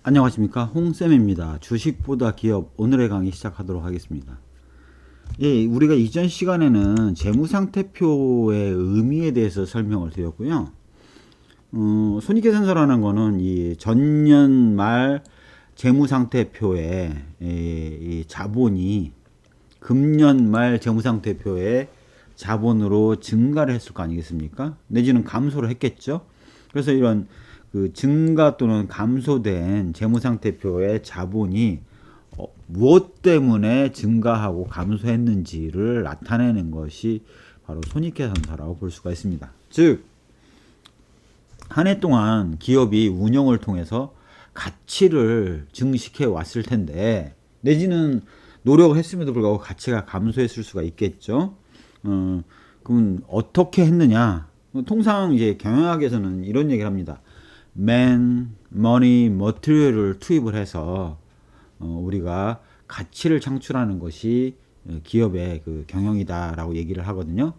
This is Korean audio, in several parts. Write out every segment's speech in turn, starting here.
안녕하십니까, 홍쌤입니다. 주식보다 기업, 오늘의 강의 시작하도록 하겠습니다. 예, 우리가 이전 시간에는 재무상태표의 의미에 대해서 설명을 드렸고요. 손익계산서라는 거는 이 전년 말 재무상태표의 이 자본이 금년 말 재무상태표의 자본으로 증가를 했을 거 아니겠습니까? 내지는 감소를 했겠죠. 그래서 이런 그 증가 또는 감소된 재무상태표의 자본이 무엇 때문에 증가하고 감소했는지를 나타내는 것이 바로 손익계산서라고 볼 수가 있습니다. 즉, 한 해 동안 기업이 운영을 통해서 가치를 증식해 왔을 텐데, 내지는 노력을 했음에도 불구하고 가치가 감소했을 수가 있겠죠. 그럼 어떻게 했느냐? 통상 이제 경영학에서는 이런 얘기를 합니다. Man, Money, Material을 투입을 해서 우리가 가치를 창출하는 것이 기업의 그 경영이다라고 얘기를 하거든요.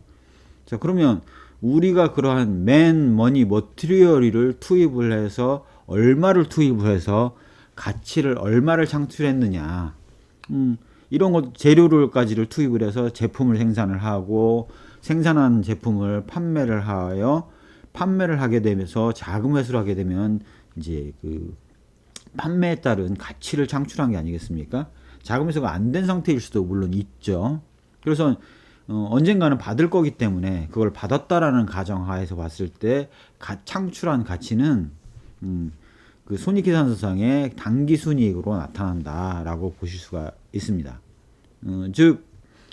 자, 그러면 우리가 그러한 Man, Money, Material을 투입을 해서 얼마를 투입을 해서 가치를 얼마를 창출했느냐? 이런 것 재료를까지를 투입을 해서 제품을 생산을 하고 생산한 제품을 판매를 하여 판매를 하게 되면서 자금 회수를 하게 되면 이제 그 판매에 따른 가치를 창출한 게 아니겠습니까? 자금 회수가 안 된 상태일 수도 물론 있죠. 그래서 언젠가는 받을 거기 때문에 그걸 받았다라는 가정하에서 봤을 때 창출한 가치는 그 손익계산서상의 당기순이익으로 나타난다라고 보실 수가 있습니다. 즉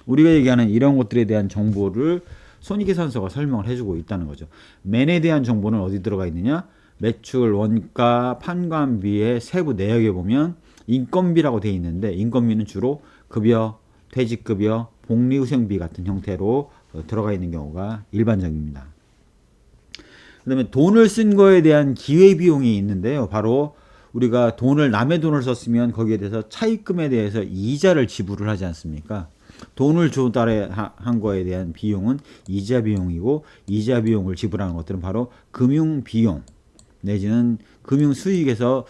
우리가 얘기하는 이런 것들에 대한 정보를 손익계산서가 설명을 해주고 있다는 거죠. 맨에 대한 정보는 어디 들어가 있느냐? 매출, 원가, 판관비의 세부 내역에 보면 인건비라고 되어 있는데, 인건비는 주로 급여, 퇴직급여, 복리후생비 같은 형태로 들어가 있는 경우가 일반적입니다. 그 다음에 돈을 쓴 거에 대한 기회비용이 있는데요. 바로 우리가 남의 돈을 썼으면 거기에 대해서 차입금에 대해서 이자를 지불을 하지 않습니까? 돈을 조달한 거에 대한 비용은 이자 비용이고, 이자 비용을 지불하는 것들은 바로 금융 비용 내지는 금융 수익에서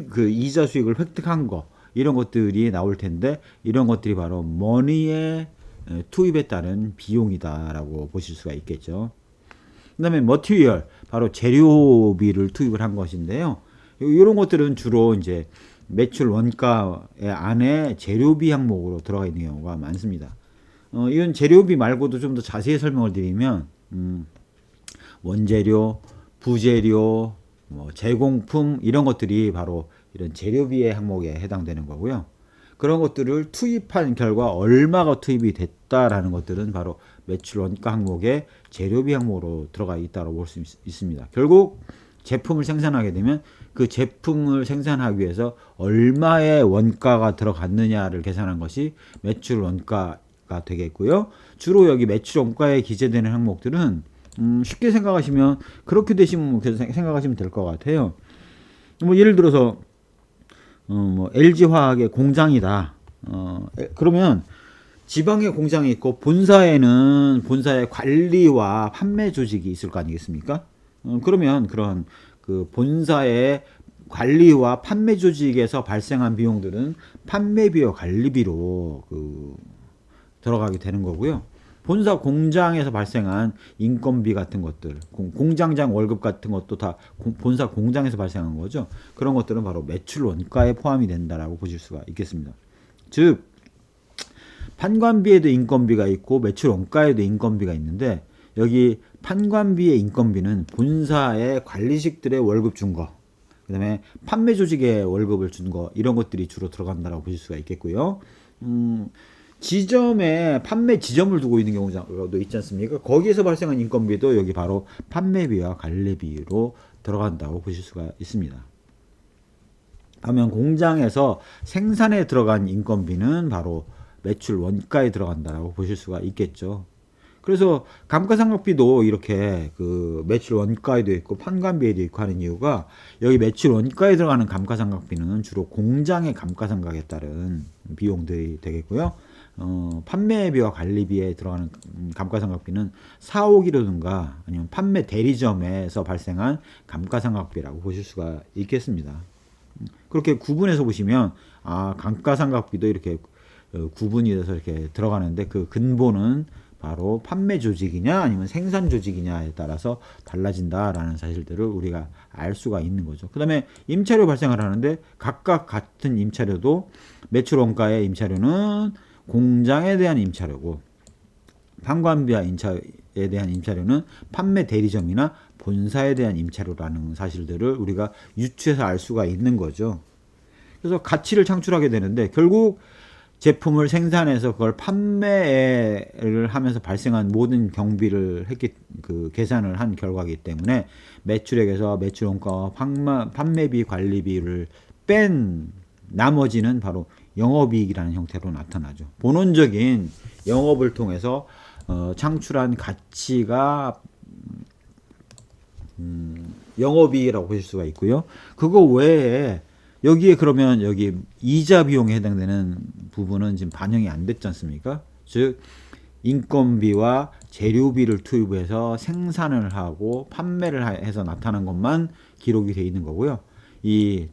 그 이자 수익을 획득한 거, 이런 것들이 나올 텐데, 이런 것들이 바로 머니의 투입에 따른 비용이다라고 보실 수가 있겠죠. 그 다음에 머티리얼, 바로 재료비를 투입을 한 것인데요. 이런 것들은 주로 이제 매출 원가의 안에 재료비 항목으로 들어가 있는 경우가 많습니다. 이건 재료비 말고도 좀 더 자세히 설명을 드리면 원재료, 부재료, 제공품, 이런 것들이 바로 이런 재료비의 항목에 해당되는 거고요. 그런 것들을 투입한 결과 얼마가 투입이 됐다라는 것들은 바로 매출 원가 항목에 재료비 항목으로 들어가 있다고 볼 수 있습니다. 결국 제품을 생산하게 되면 그 제품을 생산하기 위해서 얼마의 원가가 들어갔느냐를 계산한 것이 매출 원가가 되겠고요. 주로 여기 매출 원가에 기재되는 항목들은 쉽게 생각하시면, 그렇게 되시면 생각하시면 될 것 같아요. 예를 들어서 LG화학의 공장이다. 그러면 지방에 공장이 있고 본사의 관리와 판매 조직이 있을 거 아니겠습니까? 그러면 그런 그 본사의 관리와 판매 조직에서 발생한 비용들은 판매비와 관리비로 들어가게 되는 거고요. 본사 공장에서 발생한 인건비 같은 것들, 공장장 월급 같은 것도 다 본사 공장에서 발생한 거죠. 그런 것들은 바로 매출 원가에 포함이 된다라고 보실 수가 있겠습니다. 즉, 판관비에도 인건비가 있고 매출 원가에도 인건비가 있는데, 여기 판관비의 인건비는 본사의 관리직들의 월급 준 거, 그 다음에 판매 조직의 월급을 준 거, 이런 것들이 주로 들어간다라고 보실 수가 있겠고요. 지점에 판매 지점을 두고 있는 경우도 있지 않습니까? 거기에서 발생한 인건비도 여기 바로 판매비와 관리비로 들어간다고 보실 수가 있습니다. 반면 공장에서 생산에 들어간 인건비는 바로 매출 원가에 들어간다라고 보실 수가 있겠죠. 그래서 감가상각비도 이렇게 그 매출 원가에도 있고 판관비에도 있고 하는 이유가, 여기 매출 원가에 들어가는 감가상각비는 주로 공장의 감가상각에 따른 비용들이 되겠고요. 판매비와 관리비에 들어가는 감가상각비는 사오기라든가 아니면 판매 대리점에서 발생한 감가상각비라고 보실 수가 있겠습니다. 그렇게 구분해서 보시면 감가상각비도 이렇게 구분이 돼서 이렇게 들어가는데 그 근본은 바로 판매 조직이냐 아니면 생산 조직이냐에 따라서 달라진다라는 사실들을 우리가 알 수가 있는 거죠. 그 다음에 임차료 발생을 하는데 각각 같은 임차료도 매출 원가의 임차료는 공장에 대한 임차료고 판관비와 임차에 대한 임차료는 판매 대리점이나 본사에 대한 임차료라는 사실들을 우리가 유추해서 알 수가 있는 거죠. 그래서 가치를 창출하게 되는데 결국 제품을 생산해서 그걸 판매를 하면서 발생한 모든 경비를 계산을 한 결과이기 때문에 매출액에서 매출원가와 판매비 관리비를 뺀 나머지는 바로 영업이익이라는 형태로 나타나죠. 본원적인 영업을 통해서 창출한 가치가 영업이익이라고 보실 수가 있고요. 그거 외에 여기에 그러면 여기 이자 비용에 해당되는 부분은 지금 반영이 안 됐지 않습니까? 즉 인건비와 재료비를 투입해서 생산을 하고 판매를 해서 나타난 것만 기록이 되어 있는 거고요. 이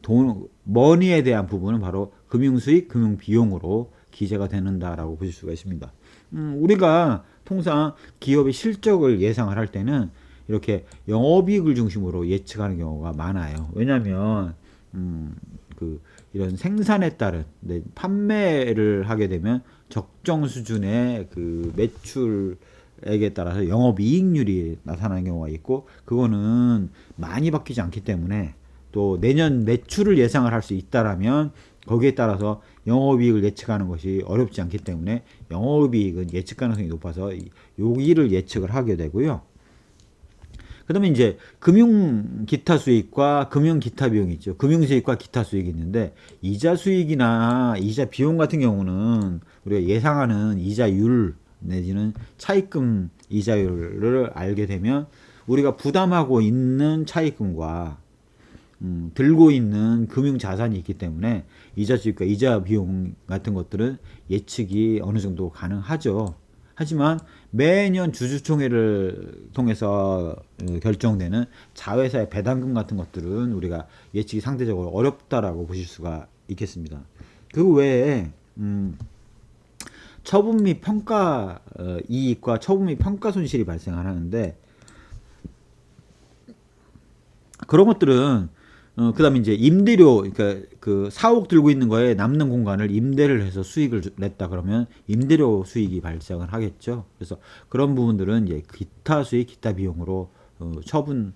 머니에 대한 부분은 바로 금융수익, 금융비용으로 기재가 되는다라고 보실 수가 있습니다. 우리가 통상 기업의 실적을 예상을 할 때는 이렇게 영업이익을 중심으로 예측하는 경우가 많아요. 왜냐하면 이런 생산에 따른 판매를 하게 되면 적정 수준의 그 매출액에 따라서 영업이익률이 나타나는 경우가 있고 그거는 많이 바뀌지 않기 때문에 또 내년 매출을 예상을 할 수 있다라면 거기에 따라서 영업이익을 예측하는 것이 어렵지 않기 때문에 영업이익은 예측 가능성이 높아서 여기를 예측을 하게 되고요. 그 다음에 이제 금융 기타 수익과 금융 기타 비용이 있죠. 금융 수익과 기타 수익이 있는데 이자 수익이나 이자 비용 같은 경우는 우리가 예상하는 이자율 내지는 차입금 이자율을 알게 되면 우리가 부담하고 있는 차입금과 들고 있는 금융 자산이 있기 때문에 이자 수익과 이자 비용 같은 것들은 예측이 어느 정도 가능하죠. 하지만 매년 주주총회를 통해서 결정되는 자회사의 배당금 같은 것들은 우리가 예측이 상대적으로 어렵다라고 보실 수가 있겠습니다. 그 외에 처분 및 평가 이익과 처분 및 평가 손실이 발생하는데 그런 것들은 그 다음에 이제 임대료, 그러니까 그 사옥 들고 있는 거에 남는 공간을 임대를 해서 수익을 냈다 그러면 임대료 수익이 발생을 하겠죠. 그래서 그런 부분들은 이제 기타 수익, 기타 비용으로 처분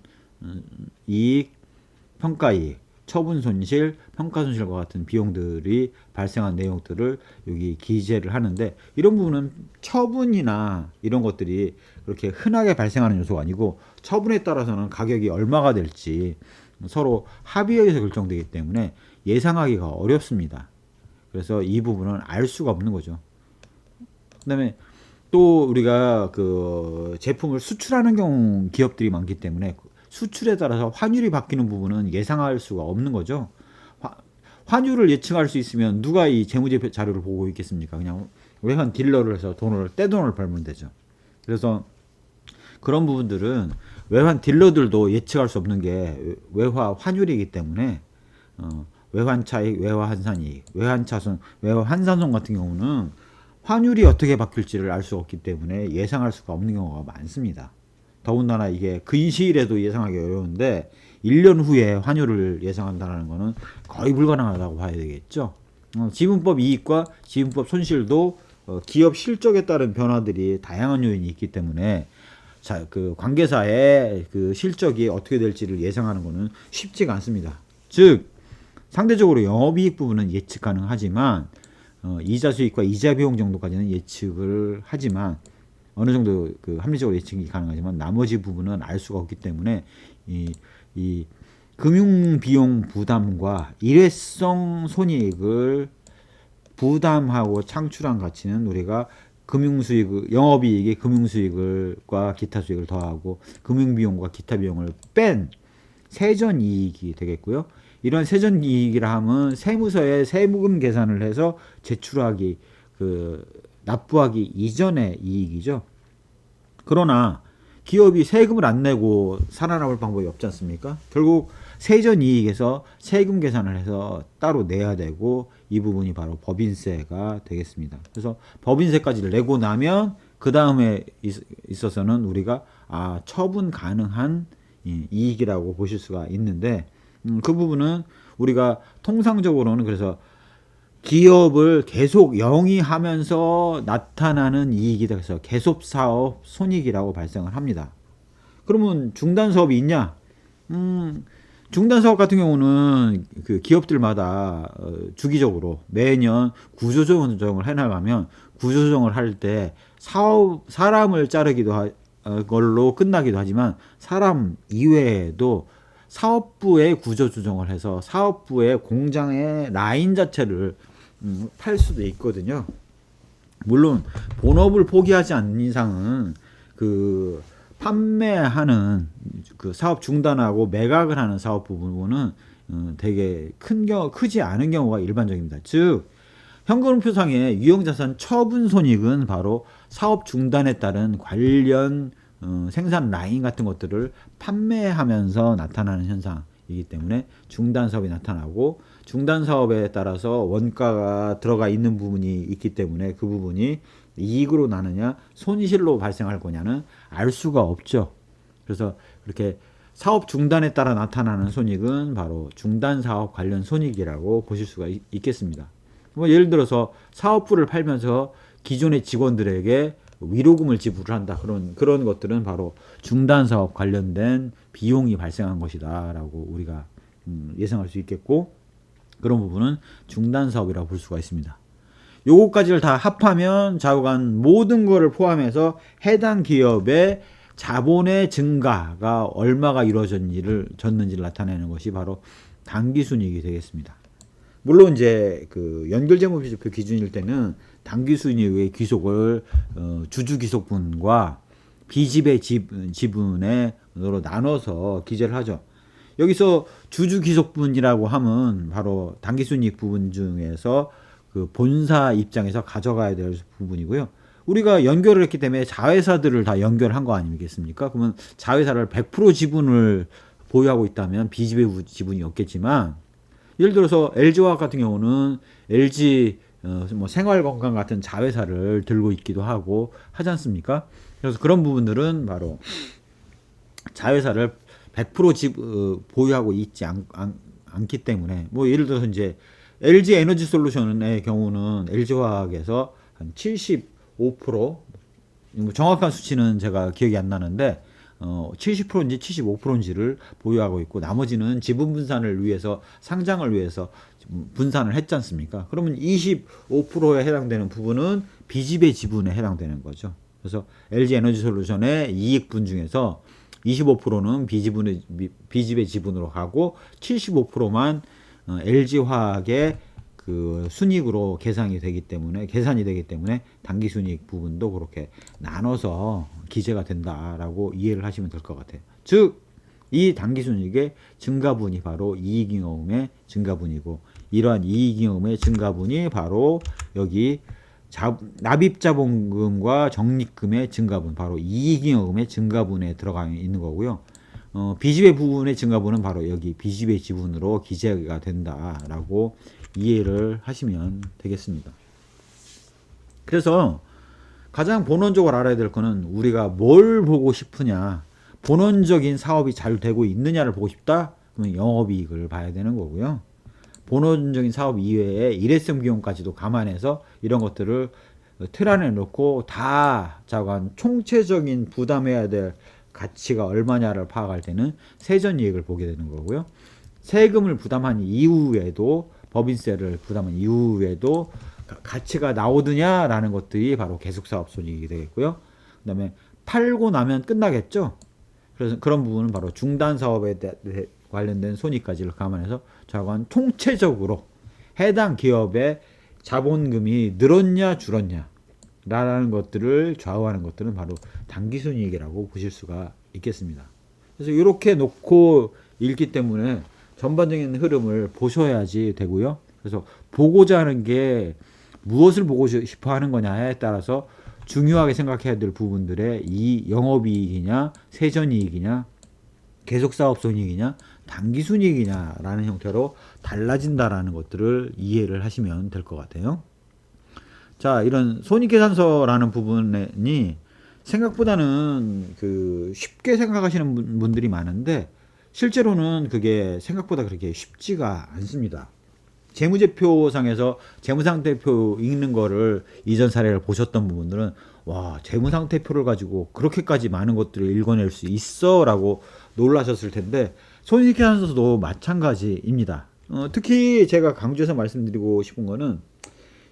이익, 평가 이익, 처분 손실, 평가 손실과 같은 비용들이 발생한 내용들을 여기 기재를 하는데 이런 부분은 처분이나 이런 것들이 그렇게 흔하게 발생하는 요소가 아니고 처분에 따라서는 가격이 얼마가 될지 서로 합의에서 결정되기 때문에 예상하기가 어렵습니다. 그래서 이 부분은 알 수가 없는 거죠. 그다음에 또 우리가 그 제품을 수출하는 경우 기업들이 많기 때문에 수출에 따라서 환율이 바뀌는 부분은 예상할 수가 없는 거죠. 환율을 예측할 수 있으면 누가 이 재무제표 자료를 보고 있겠습니까? 그냥 외환 딜러를 해서 떼돈을 벌면 되죠. 그래서 그런 부분들은 외환 딜러들도 예측할 수 없는 게 외화 환율이기 때문에 외환 차익, 외화 환산이익, 외환 차손, 외화 환산손 같은 경우는 환율이 어떻게 바뀔지를 알 수 없기 때문에 예상할 수가 없는 경우가 많습니다. 더군다나 이게 근시일에도 예상하기 어려운데 1년 후에 환율을 예상한다는 것은 거의 불가능하다고 봐야 되겠죠. 지분법 이익과 지분법 손실도 기업 실적에 따른 변화들이 다양한 요인이 있기 때문에 그 관계사의 그 실적이 어떻게 될지를 예상하는 것은 쉽지가 않습니다. 즉 상대적으로 영업이익 부분은 예측 가능하지만 이자 수익과 이자 비용 정도까지는 예측을 하지만 어느 정도 그 합리적으로 예측이 가능하지만 나머지 부분은 알 수가 없기 때문에 이 금융 비용 부담과 일회성 손익을 부담하고 창출한 가치는 우리가 금융수익, 영업이익이 금융수익과 기타 수익을 더하고 금융비용과 기타 비용을 뺀 세전이익이 되겠고요. 이런 세전이익이라 하면 세무서에 세무금 계산을 해서 제출하기, 납부하기 이전의 이익이죠. 그러나 기업이 세금을 안 내고 살아남을 방법이 없지 않습니까? 결국 세전이익에서 세금 계산을 해서 따로 내야 되고 이 부분이 바로 법인세가 되겠습니다. 그래서 법인세까지 내고 나면 그 다음에 있어서는 우리가 처분 가능한 이익이라고 보실 수가 있는데 그 부분은 우리가 통상적으로는 그래서 기업을 계속 영위하면서 나타나는 이익이다. 그래서 계속사업 손익이라고 발생을 합니다. 그러면 중단사업이 있냐? 중단사업 같은 경우는 그 기업들마다 주기적으로 매년 구조조정을 해나가면 구조조정을 할 때 사람을 자르기도 걸로 끝나기도 하지만 사람 이외에도 사업부의 구조조정을 해서 사업부의 공장의 라인 자체를 팔 수도 있거든요. 물론 본업을 포기하지 않는 이상은 그 판매하는 그 사업 중단하고 매각을 하는 사업 부분은 되게 크지 않은 경우가 일반적입니다. 즉 현금표상의 유형자산 처분 손익은 바로 사업 중단에 따른 관련 생산 라인 같은 것들을 판매하면서 나타나는 현상이기 때문에 중단 사업이 나타나고 중단 사업에 따라서 원가가 들어가 있는 부분이 있기 때문에 그 부분이 이익으로 나느냐 손실로 발생할 거냐는 알 수가 없죠. 그래서 그렇게 사업 중단에 따라 나타나는 손익은 바로 중단 사업 관련 손익이라고 보실 수가 있겠습니다. 뭐 예를 들어서 사업부를 팔면서 기존의 직원들에게 위로금을 지불한다. 그런 것들은 바로 중단 사업 관련된 비용이 발생한 것이다 라고 우리가 예상할 수 있겠고 그런 부분은 중단 사업이라고 볼 수가 있습니다. 요거까지를 다 합하면 좌우간 모든 거를 포함해서 해당 기업의 자본의 증가가 얼마가 이루어졌는지를 나타내는 것이 바로 당기순이익이 되겠습니다. 물론 이제 그 연결재무제표 기준일 때는 당기순이익의 귀속을 주주귀속분과 비지배 지분으로 나눠서 기재를 하죠. 여기서 주주귀속분이라고 하면 바로 당기순이익 부분 중에서 그 본사 입장에서 가져가야 될 부분이고요. 우리가 연결을 했기 때문에 자회사들을 다 연결한 거 아니겠습니까? 그러면 자회사를 100% 지분을 보유하고 있다면 비지배 지분이 없겠지만 예를 들어서 LG화학 같은 경우는 LG 뭐 생활건강 같은 자회사를 들고 있기도 하고 하지 않습니까? 그래서 그런 부분들은 바로 자회사를 100% 보유하고 있지 않기 때문에 뭐 예를 들어서 이제 LG 에너지 솔루션의 경우는 LG화학에서 한 75% 뭐 정확한 수치는 제가 기억이 안 나는데 70%인지 75%인지를 보유하고 있고 나머지는 지분 분산을 위해서 상장을 위해서 분산을 했지 않습니까? 그러면 25%에 해당되는 부분은 비지배 지분에 해당되는 거죠. 그래서 LG 에너지 솔루션의 이익분 중에서 25%는 비지배 지분으로 가고 75%만 LG화학의 그 순이익으로 계산이 되기 때문에 당기순이익 부분도 그렇게 나눠서 기재가 된다라고 이해를 하시면 될 것 같아요. 즉 이 당기순이익의 증가분이 바로 이익잉여금의 증가분이고 이러한 이익잉여금의 증가분이 바로 여기 납입자본금과 적립금의 증가분 바로 이익잉여금의 증가분에 들어가 있는 거고요. 비지배 부분의 증가분은 바로 여기 비지배 지분으로 기재가 된다라고 이해를 하시면 되겠습니다. 그래서 가장 본원적으로 알아야 될 거는 우리가 뭘 보고 싶으냐 본원적인 사업이 잘 되고 있느냐를 보고 싶다? 그러면 영업이익을 봐야 되는 거고요. 본원적인 사업 이외에 일회성 비용까지도 감안해서 이런 것들을 틀 안에 넣고 다 자관 총체적인 부담해야 될 가치가 얼마냐를 파악할 때는 세전이익을 보게 되는 거고요. 세금을 부담한 이후에도 법인세를 부담한 이후에도 가치가 나오느냐라는 것들이 바로 계속사업 손익이 되겠고요. 그 다음에 팔고 나면 끝나겠죠. 그래서 그런 부분은 바로 중단 사업에 관련된 손익까지를 감안해서 자관 총체적으로 해당 기업의 자본금이 늘었냐 줄었냐 라는 것들을 좌우하는 것들은 바로 당기순이익이라고 보실 수가 있겠습니다. 그래서 이렇게 놓고 읽기 때문에 전반적인 흐름을 보셔야지 되고요. 그래서 보고자 하는 게 무엇을 보고 싶어 하는 거냐에 따라서 중요하게 생각해야 될 부분들의 이 영업이익이냐 세전이익이냐 계속사업 손익이냐 당기순이익이냐라는 형태로 달라진다라는 것들을 이해를 하시면 될 것 같아요. 자, 이런 손익계산서라는 부분이 생각보다는 쉽게 생각하시는 분들이 많은데 실제로는 그게 생각보다 그렇게 쉽지가 않습니다. 재무제표상에서 재무상태표 읽는 거를 이전 사례를 보셨던 부분들은 와, 재무상태표를 가지고 그렇게까지 많은 것들을 읽어낼 수 있어 라고 놀라셨을 텐데 손익계산서도 마찬가지입니다. 특히 제가 강조해서 말씀드리고 싶은 거는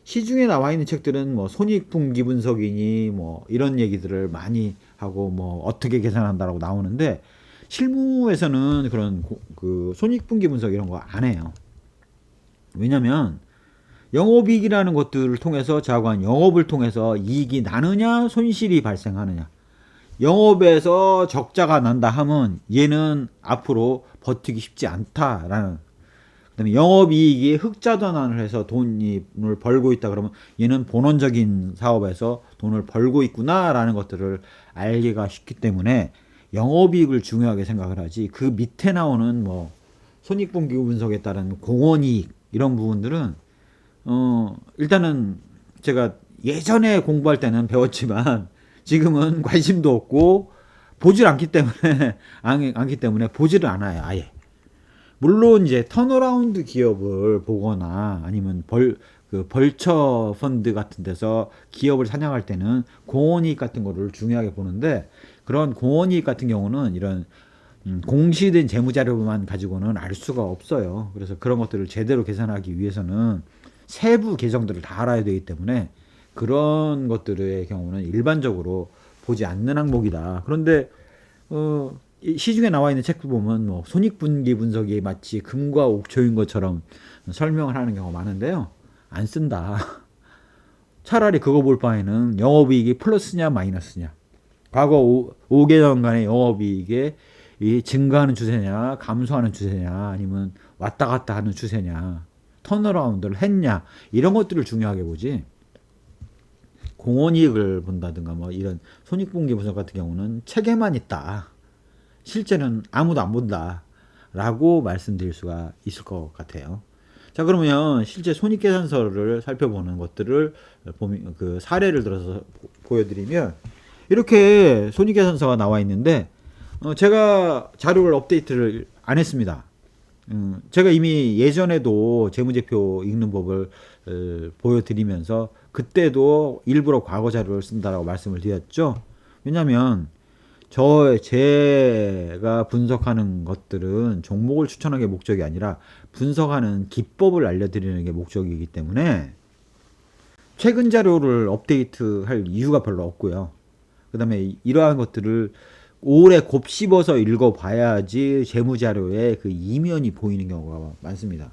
시중에 나와 있는 책들은 뭐 손익분기 분석이니 뭐 이런 얘기들을 많이 하고 뭐 어떻게 계산한다라고 나오는데 실무에서는 그런 그 손익분기 분석 이런 거 안 해요. 왜냐면 영업이익이라는 것들을 통해서 자관 영업을 통해서 이익이 나느냐 손실이 발생하느냐, 영업에서 적자가 난다 하면 얘는 앞으로 버티기 쉽지 않다라는, 그다음에 영업이익이 흑자전환을 해서 돈을 벌고 있다 그러면 얘는 본원적인 사업에서 돈을 벌고 있구나라는 것들을 알기가 쉽기 때문에 영업이익을 중요하게 생각을 하지, 그 밑에 나오는 뭐 손익분기 분석에 따른 공원이익 이런 부분들은 일단은 제가 예전에 공부할 때는 배웠지만 지금은 관심도 없고 보질 않기 때문에 보지를 않아요, 아예. 물론 이제 턴어라운드 기업을 보거나 아니면 벌처 펀드 같은 데서 기업을 사냥할 때는 공원이익 같은 거를 중요하게 보는데, 그런 공원이익 같은 경우는 이런 공시된 재무자료만 가지고는 알 수가 없어요. 그래서 그런 것들을 제대로 계산하기 위해서는 세부 계정들을 다 알아야 되기 때문에 그런 것들의 경우는 일반적으로 보지 않는 항목이다. 그런데 시중에 나와 있는 책도 보면 뭐 손익분기 분석이 마치 금과 옥초인 것처럼 설명을 하는 경우가 많은데요, 안 쓴다. 차라리 그거 볼 바에는 영업이익이 플러스냐 마이너스냐, 과거 5개년간의 영업이익에 이 증가하는 추세냐 감소하는 추세냐 아니면 왔다 갔다 하는 추세냐, 턴어라운드를 했냐, 이런 것들을 중요하게 보지 공원이익을 본다든가 뭐 이런 손익분기 분석 같은 경우는 책에만 있다, 실제는 아무도 안 본다 라고 말씀드릴 수가 있을 것 같아요. 자, 그러면 실제 손익계산서를 살펴보는 것들을 그 사례를 들어서 보여드리면 이렇게 손익계산서가 나와 있는데 제가 자료를 업데이트를 안 했습니다. 제가 이미 예전에도 재무제표 읽는 법을 보여드리면서 그때도 일부러 과거 자료를 쓴다라고 말씀을 드렸죠. 왜냐하면 제가 분석하는 것들은 종목을 추천하는 게 목적이 아니라 분석하는 기법을 알려드리는 게 목적이기 때문에 최근 자료를 업데이트할 이유가 별로 없고요. 그 다음에 이러한 것들을 오래 곱씹어서 읽어봐야지 재무자료에 그 이면이 보이는 경우가 많습니다.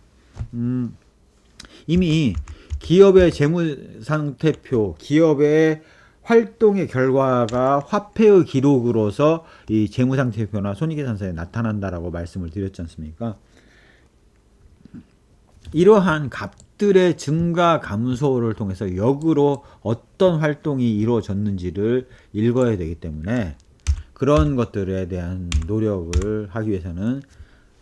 이미 기업의 재무상태표, 기업의 활동의 결과가 화폐의 기록으로서 이 재무상태표나 손익계산서에 나타난다라고 말씀을 드렸지 않습니까? 이러한 값들의 증가 감소를 통해서 역으로 어떤 활동이 이루어졌는지를 읽어야 되기 때문에 그런 것들에 대한 노력을 하기 위해서는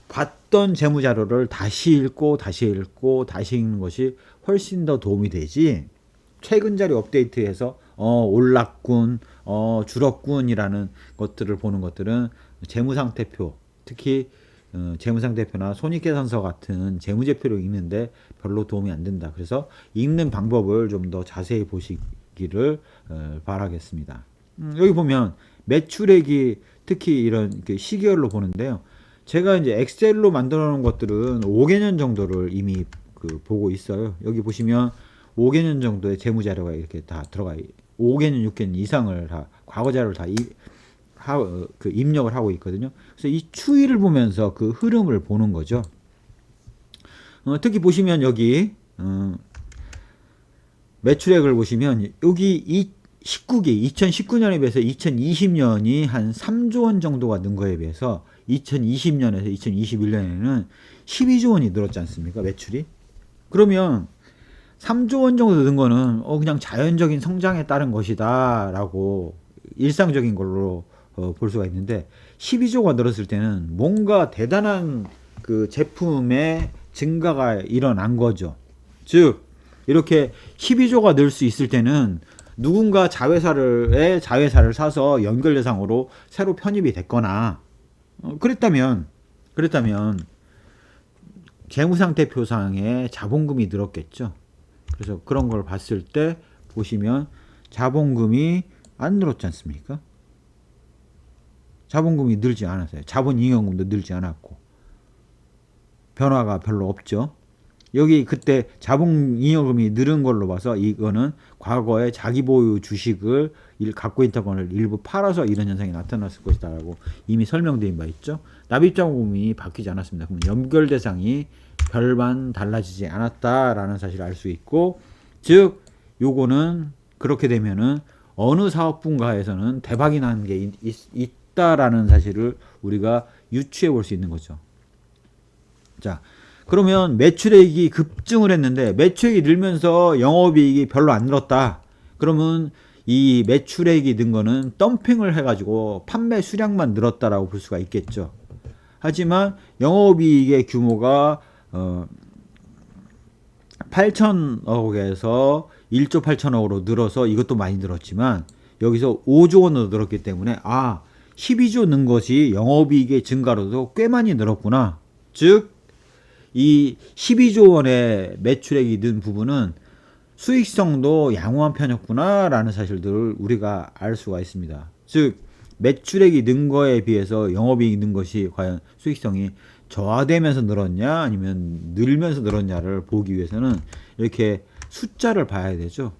봤던 재무자료를 다시 읽고 다시 읽는 것이 훨씬 더 도움이 되지, 최근 자료 업데이트해서 올랐군, 줄었군이라는 것들을 보는 것들은 재무상태표, 특히 재무상태표나 손익계산서 같은 재무제표를 읽는데 별로 도움이 안 된다. 그래서 읽는 방법을 좀 더 자세히 보시기를 바라겠습니다. 여기 보면 매출액이 특히 이런 시계열로 보는데요, 제가 이제 엑셀로 만들어 놓은 것들은 5개년 정도를 이미 보고 있어요. 여기 보시면 5개년 정도의 재무자료가 이렇게 다 들어가, 5개년, 6개년 이상을 다 과거 자료를 다 입력을 하고 있거든요. 그래서 이 추이를 보면서 그 흐름을 보는 거죠. 특히 보시면 여기 매출액을 보시면 여기 2019년에 비해서 2020년이 한 3조 원 정도가 는 거에 비해서 2020년에서 2021년에는 12조 원이 늘었지 않습니까, 매출이? 그러면 3조 원 정도 는 거는 그냥 자연적인 성장에 따른 것이다 라고 일상적인 걸로 볼 수가 있는데, 12조가 늘었을 때는 뭔가 대단한 그 제품의 증가가 일어난 거죠. 즉 이렇게 12조가 늘 수 있을 때는 누군가 자회사를 사서 연결 대상으로 새로 편입이 됐거나 그랬다면 재무상태표상에 자본금이 늘었겠죠. 그래서 그런 걸 봤을 때 보시면 자본금이 안 늘었지 않습니까? 자본금이 늘지 않았어요. 자본잉여금도 늘지 않았고 변화가 별로 없죠. 여기 그때 자본잉여금이 늘은 걸로 봐서 이거는 과거에 자기 보유 주식을 갖고 있던 걸 일부 팔아서 이런 현상이 나타났을 것이다 라고 이미 설명드린 바 있죠. 납입자금이 바뀌지 않았습니다. 그럼 연결 대상이 별반 달라지지 않았다라는 사실을 알 수 있고, 즉 요거는 그렇게 되면은 어느 사업 분과에서는 대박이 나는 게 있다라는 사실을 우리가 유추해 볼 수 있는 거죠. 자, 그러면 매출액이 급증을 했는데 매출액이 늘면서 영업이익이 별로 안 늘었다. 그러면 이 매출액이 는 거는 덤핑을 해가지고 판매 수량만 늘었다라고 볼 수가 있겠죠. 하지만 영업이익의 규모가 8천억에서 1조 8천억으로 늘어서 이것도 많이 늘었지만 여기서 5조 원으로 늘었기 때문에 12조 는 것이 영업이익의 증가로도 꽤 많이 늘었구나. 즉 이 12조 원의 매출액이 는 부분은 수익성도 양호한 편이었구나 라는 사실들을 우리가 알 수가 있습니다. 즉 매출액이 는 거에 비해서 영업이익이 는 것이 과연 수익성이 저하되면서 늘었냐 아니면 늘면서 늘었냐를 보기 위해서는 이렇게 숫자를 봐야 되죠.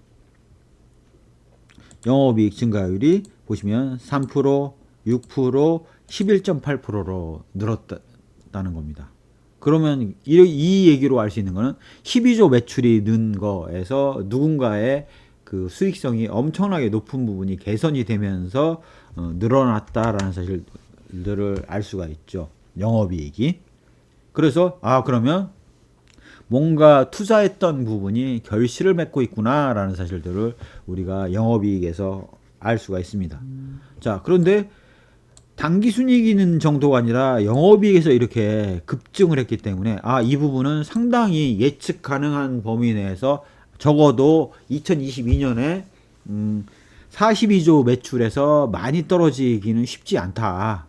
영업이익 증가율이 보시면 3%, 6%, 11.8%로 늘었다는 겁니다. 그러면 이 얘기로 알 수 있는 거는 12조 매출이 는 거에서 누군가의 그 수익성이 엄청나게 높은 부분이 개선이 되면서 늘어났다라는 사실들을 알 수가 있죠. 영업이익이. 그래서 그러면 뭔가 투자했던 부분이 결실을 맺고 있구나라는 사실들을 우리가 영업이익에서 알 수가 있습니다. 자, 그런데 당기순이익이 있는 정도가 아니라 영업이익에서 이렇게 급증을 했기 때문에 이 부분은 상당히 예측 가능한 범위 내에서 적어도 2022년에 42조 매출에서 많이 떨어지기는 쉽지 않다.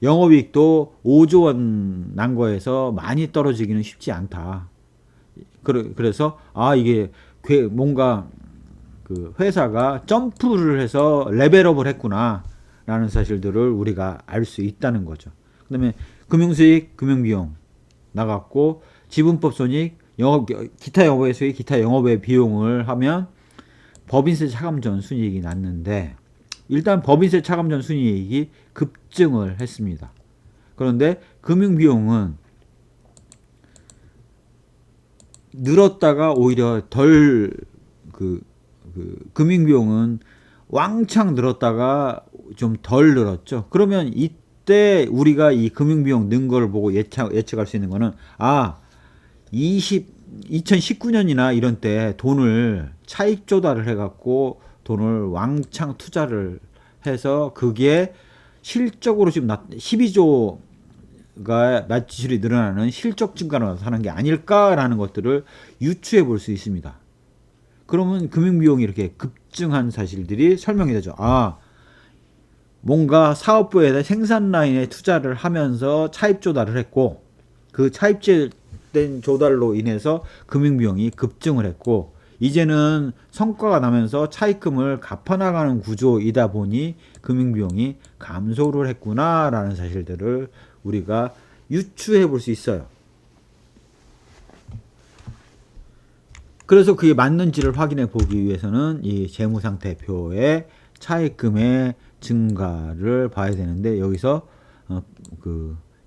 영업이익도 5조 원 난 거에서 많이 떨어지기는 쉽지 않다. 그래서 이게 뭔가 그 회사가 점프를 해서 레벨업을 했구나 라는 사실들을 우리가 알 수 있다는 거죠. 그 다음에 금융수익, 금융비용 나갔고 지분법 손익, 기타 영업외 수익, 기타 영업외 비용을 하면 법인세 차감전 순이익이 났는데 일단 법인세 차감전 순이익이 급증을 했습니다. 그런데 금융비용은 늘었다가 오히려 금융비용은 왕창 늘었다가 좀 덜 늘었죠. 그러면 이때 우리가 이 금융비용 는 걸 보고 예측할 수 있는 거는 2019년이나 이런 때 돈을 차익 조달을 해갖고 돈을 왕창 투자를 해서 그게 실적으로 지금 12조가 매출이 늘어나는 실적 증가로 나타나는 게 아닐까라는 것들을 유추해 볼 수 있습니다. 그러면 금융비용이 이렇게 급증한 사실들이 설명이 되죠. 뭔가 사업부에 생산 라인에 투자를 하면서 차입 조달을 했고 그 차입된 조달로 인해서 금융비용이 급증을 했고 이제는 성과가 나면서 차입금을 갚아나가는 구조이다 보니 금융비용이 감소를 했구나라는 사실들을 우리가 유추해 볼 수 있어요. 그래서 그게 맞는지를 확인해 보기 위해서는 이 재무상태표의 차입금의 증가를 봐야 되는데 여기서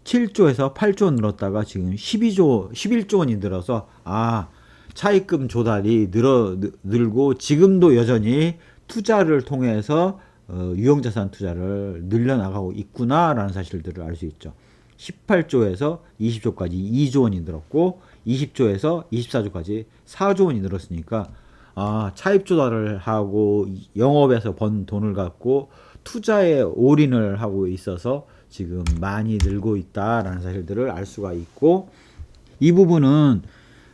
7조에서 8조 늘었다가 지금 11조 원이 늘어서 차입금 조달이 늘고 지금도 여전히 투자를 통해서 유형자산 투자를 늘려나가고 있구나라는 사실들을 알 수 있죠. 18조에서 20조까지 2조 원이 늘었고 20조에서 24조까지 4조 원이 늘었으니까 차입 조달을 하고 영업에서 번 돈을 갖고 투자에 올인을 하고 있어서 지금 많이 늘고 있다라는 사실들을 알 수가 있고, 이 부분은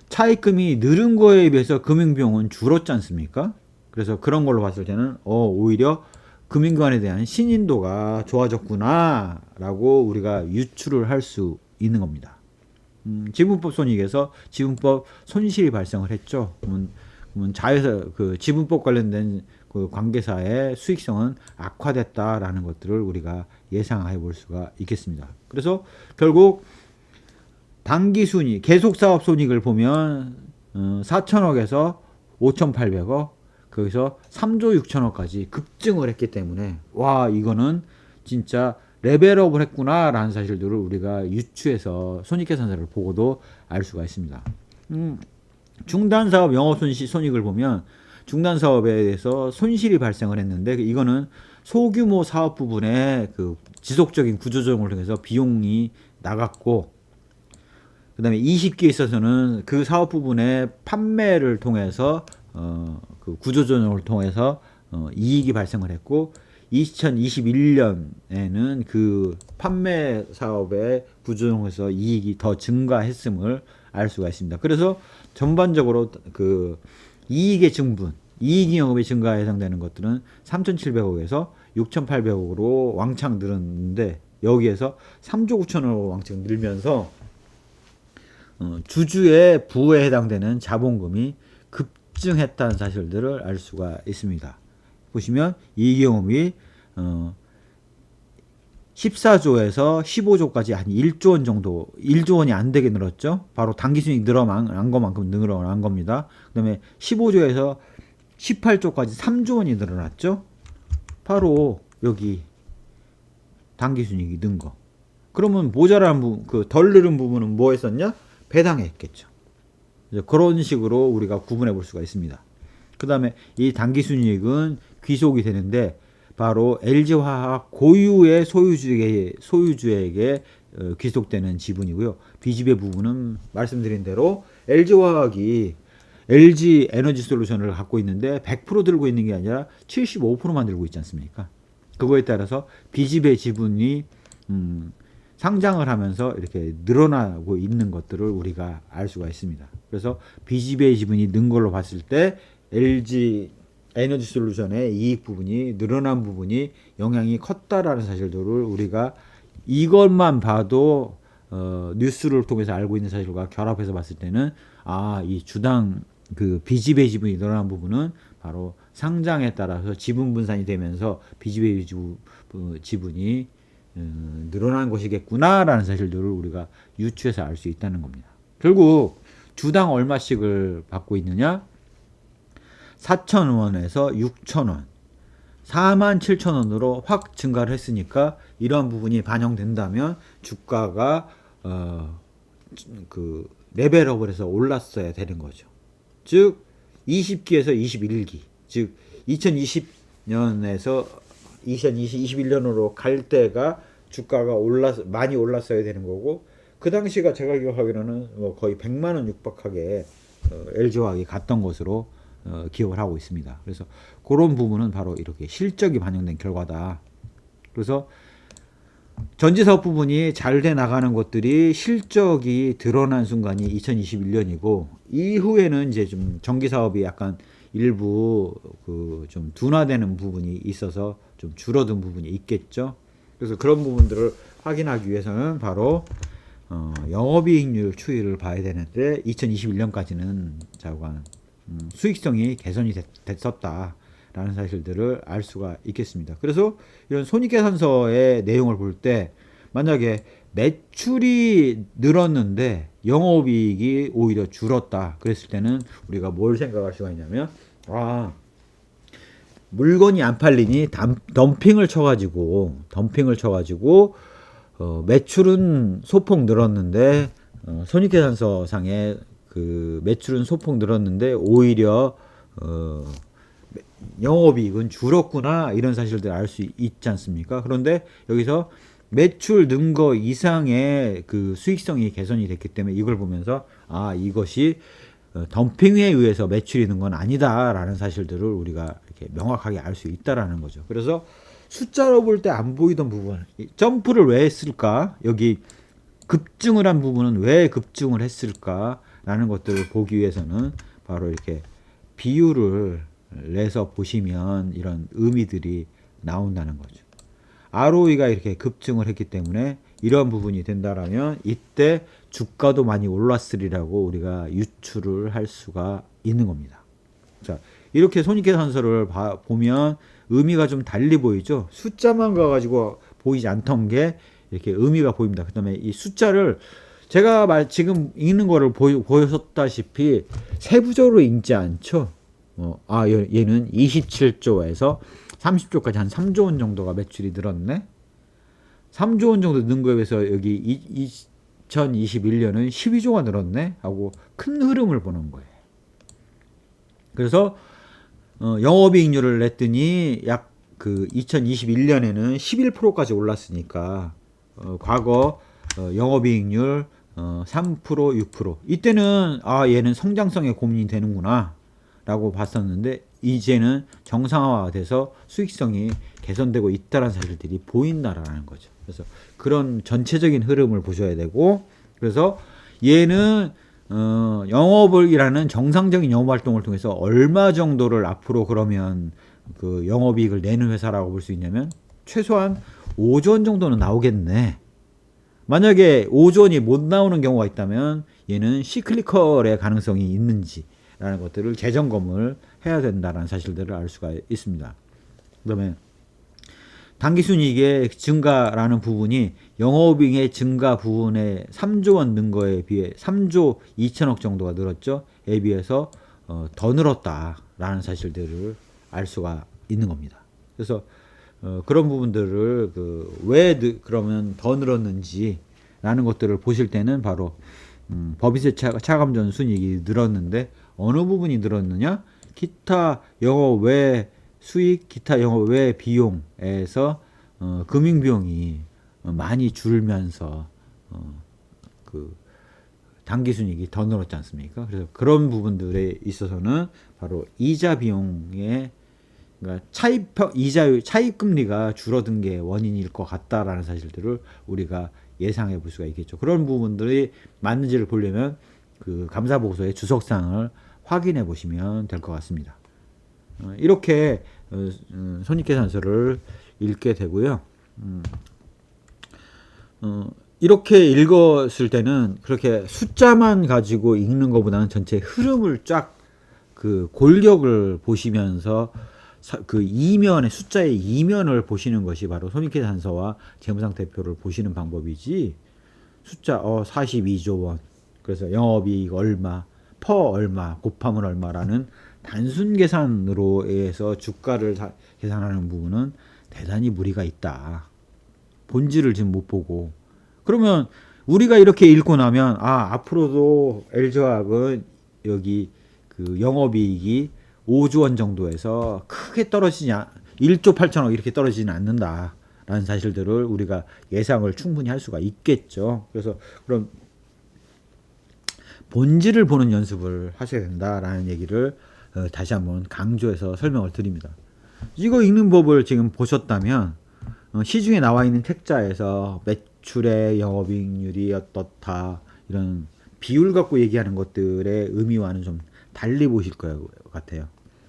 차입금이 늘은 거에 비해서 금융비용은 줄었지 않습니까? 그래서 그런 걸로 봤을 때는 오히려 금융기관에 대한 신인도가 좋아졌구나 라고 우리가 유추를 할 수 있는 겁니다. 지분법 손익에서 지분법 손실이 발생을 했죠. 그러면 자회사 그 지분법 관련된 그 관계사의 수익성은 악화됐다라는 것들을 우리가 예상해 볼 수가 있겠습니다. 그래서 결국 단기 순이익, 계속 사업 손익을 보면 4천억에서 5,800억, 거기서 3조 6천억까지 급증을 했기 때문에 와, 이거는 진짜 레벨업을 했구나라는 사실들을 우리가 유추해서 손익계산서를 보고도 알 수가 있습니다. 중단사업 영업손실 손익을 보면 중단사업에 대해서 손실이 발생을 했는데, 이거는 소규모 사업 부분에 그 지속적인 구조조정을 통해서 비용이 나갔고, 그 다음에 20기에 있어서는 그 사업 부분의 판매를 통해서 그 구조조정을 통해서 이익이 발생을 했고, 2021년에는 그 판매 사업의 구조조정에서 이익이 더 증가했음을 알 수가 있습니다. 그래서 전반적으로 그 이익의 증분, 이익 영업의 증가에 해당되는 것들은 3,700억에서 6,800억으로 왕창 늘었는데, 여기에서 3조 9천억으로 왕창 늘면서 주주의 부에 해당되는 자본금이 급증했다는 사실들을 알 수가 있습니다. 보시면 이익 영업이 14조에서 15조까지 한 1조 원 정도, 1조 원이 안 되게 늘었죠. 바로 당기순이익 늘어난 것만큼 늘어난 겁니다. 그 다음에 15조에서 18조까지 3조 원이 늘어났죠. 바로 여기 당기순이익이 는 거. 그러면 모자란 부분, 그 덜 늘은 부분은 뭐 했었냐? 배당했겠죠. 그런 식으로 우리가 구분해 볼 수가 있습니다. 그 다음에 이 당기순이익은 귀속이 되는데 바로 LG화학 고유의 소유주에게 귀속되는 지분이고요. 비지배 부분은 말씀드린 대로 LG화학이 LG 에너지솔루션을 갖고 있는데 100% 들고 있는 게 아니라 75%만 들고 있지 않습니까? 그거에 따라서 비지배 지분이 상장을 하면서 이렇게 늘어나고 있는 것들을 우리가 알 수가 있습니다. 그래서 비지배 지분이 는 걸로 봤을 때 LG 에너지솔루션의 이익 부분이 늘어난 부분이 영향이 컸다라는 사실들을 우리가 이것만 봐도 뉴스를 통해서 알고 있는 사실과 결합해서 봤을 때는 이 주당 그 비지배 지분이 늘어난 부분은 바로 상장에 따라서 지분 분산이 되면서 비지배 지분이 늘어난 것이겠구나라는 사실들을 우리가 유추해서 알 수 있다는 겁니다. 결국 주당 얼마씩을 받고 있느냐? 4,000원에서 6,000원, 47,000원으로 확 증가를 했으니까 이러한 부분이 반영된다면 주가가 그 레벨업을 해서 올랐어야 되는 거죠. 즉 20기에서 21기, 즉 2020년에서 2021년으로 갈 때가 주가가 많이 올랐어야 되는 거고, 그 당시가 제가 기억하기로는 거의 100만 원 육박하게 LG화학이 갔던 것으로 기억을 하고 있습니다. 그래서 그런 부분은 바로 이렇게 실적이 반영된 결과다. 그래서 전지사업 부분이 잘 돼 나가는 것들이 실적이 드러난 순간이 2021년이고, 이후에는 이제 좀 전기사업이 약간 일부 그 좀 둔화되는 부분이 있어서 좀 줄어든 부분이 있겠죠. 그래서 그런 부분들을 확인하기 위해서는 바로 영업이익률 추이를 봐야 되는데 2021년까지는 자관 수익성이 개선이 됐었다라는 사실들을 알 수가 있겠습니다. 그래서 이런 손익계산서의 내용을 볼 때 만약에 매출이 늘었는데 영업이익이 오히려 줄었다 그랬을 때는 우리가 뭘 생각할 수가 있냐면, 물건이 안 팔리니 덤핑을 쳐가지고 매출은 소폭 늘었는데 손익계산서 상에 그 매출은 소폭 늘었는데 오히려 영업이익은 줄었구나, 이런 사실들 알 수 있지 않습니까? 그런데 여기서 매출 는 거 이상의 그 수익성이 개선이 됐기 때문에 이걸 보면서 이것이 덤핑에 의해서 매출이 는 건 아니다라는 사실들을 우리가 이렇게 명확하게 알 수 있다라는 거죠. 그래서 숫자로 볼 때 안 보이던 부분, 점프를 왜 했을까? 여기 급증을 한 부분은 왜 급증을 했을까라는 것들을 보기 위해서는 바로 이렇게 비율을 내서 보시면 이런 의미들이 나온다는 거죠. ROE가 이렇게 급증을 했기 때문에 이런 부분이 된다라면 이때 주가도 많이 올랐으리라고 우리가 유추를 할 수가 있는 겁니다. 자, 이렇게 손익계산서를 보면 의미가 좀 달리 보이죠. 숫자만 가가지고 보이지 않던 게 이렇게 의미가 보입니다. 그 다음에 이 숫자를 제가 지금 읽는 거를 보셨다시피 세부적으로 읽지 않죠. 얘는 27조에서 30조까지 한 3조 원 정도가 매출이 늘었네. 3조 원 정도 는 거에 비해서 여기 2021년은 12조가 늘었네 하고 큰 흐름을 보는 거예요. 그래서 영업이익률을 냈더니 약 그 2021년에는 11%까지 올랐으니까 과거 영업이익률 3%, 6% 이때는 얘는 성장성에 고민이 되는구나 라고 봤었는데 이제는 정상화돼서 수익성이 개선되고 있다는 사실들이 보인다라는 거죠. 그래서 그런 전체적인 흐름을 보셔야 되고, 그래서 얘는 영업이라는 정상적인 영업 활동을 통해서 얼마 정도를 앞으로 그러면 그 영업이익을 내는 회사라고 볼 수 있냐면 최소한 5조 원 정도는 나오겠네. 만약에 5조 원이 못 나오는 경우가 있다면 얘는 시클리컬의 가능성이 있는지라는 것들을 재점검을 해야 된다는 사실들을 알 수가 있습니다. 그다음에 당기순이익의 증가라는 부분이 영업이익의 증가 부분에 3조 원 는 거에 비해 3조 2천억 정도가 늘었죠. 에 비해서 더 늘었다라는 사실들을 알 수가 있는 겁니다. 그래서 그런 부분들을 왜 그러면 더 늘었는지라는 것들을 보실 때는 바로 법인세 차감전 순이익이 늘었는데 어느 부분이 늘었느냐? 기타 영업 외 수익, 기타 영업 외 비용에서 금융 비용이 많이 줄면서 그 당기순이익이 더 늘었지 않습니까? 그래서 그런 부분들에 있어서는 바로 이자 비용의 그러니까 차입 금리가 줄어든 게 원인일 것 같다라는 사실들을 우리가 예상해 볼 수가 있겠죠. 그런 부분들이 맞는지를 보려면 그 감사보고서의 주석상을 확인해 보시면 될 것 같습니다. 이렇게 손익계산서를 읽게 되고요. 이렇게 읽었을 때는 그렇게 숫자만 가지고 읽는 것보다는 전체 흐름을 쫙 그 골격을 보시면서 그 이면의 숫자의 이면을 보시는 것이 바로 손익계산서와 재무상태표를 보시는 방법이지, 숫자 42조 원 그래서 영업이익 얼마 퍼 얼마 곱하면 얼마라는 단순 계산으로 해서 주가를 계산하는 부분은 대단히 무리가 있다. 본질을 지금 못 보고, 그러면 우리가 이렇게 읽고 나면 앞으로도 LG화학은 여기 그 영업이익이 5조 원 정도에서 크게 떨어지지 1조 8천억 이렇게 떨어지지는 않는다 라는 사실들을 우리가 예상을 충분히 할 수가 있겠죠. 그래서 그럼 본질을 보는 연습을 하셔야 된다라는 얘기를 다시 한번 강조해서 설명을 드립니다. 이거 읽는 법을 지금 보셨다면 시중에 나와 있는 책자에서 매출의 영업이익률이 어떻다 이런 비율 갖고 얘기하는 것들의 의미와는 좀 달리 보실 것 같아요.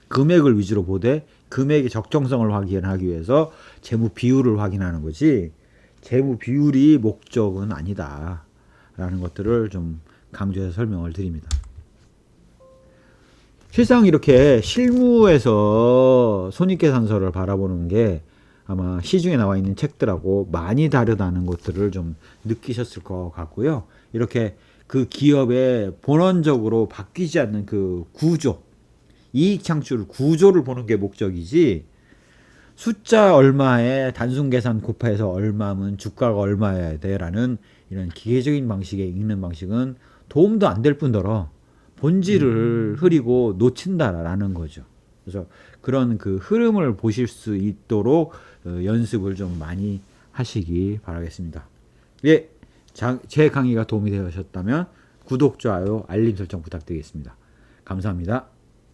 금액을 위주로 보되 금액의 적정성을 확인하기 위해서 재무 비율을 확인하는 거지 재무 비율이 목적은 아니다 라는 것들을 좀 강조해서 설명을 드립니다. 실상 이렇게 실무에서 손익계산서를 바라보는 게 아마 시중에 나와 있는 책들하고 많이 다르다는 것들을 좀 느끼셨을 것 같고요. 이렇게 그 기업의 본원적으로 바뀌지 않는 그 구조, 이익 창출 구조를 보는 게 목적이지 숫자 얼마에 단순 계산 곱해서 얼마면 주가가 얼마여야 돼라는 이런 기계적인 방식의 읽는 방식은 도움도 안 될 뿐더러 본질을 흐리고 놓친다라는 거죠. 그래서 그런 그 흐름을 보실 수 있도록 연습을 좀 많이 하시기 바라겠습니다. 예, 제 강의가 도움이 되셨다면 구독, 좋아요, 알림 설정 부탁드리겠습니다. 감사합니다.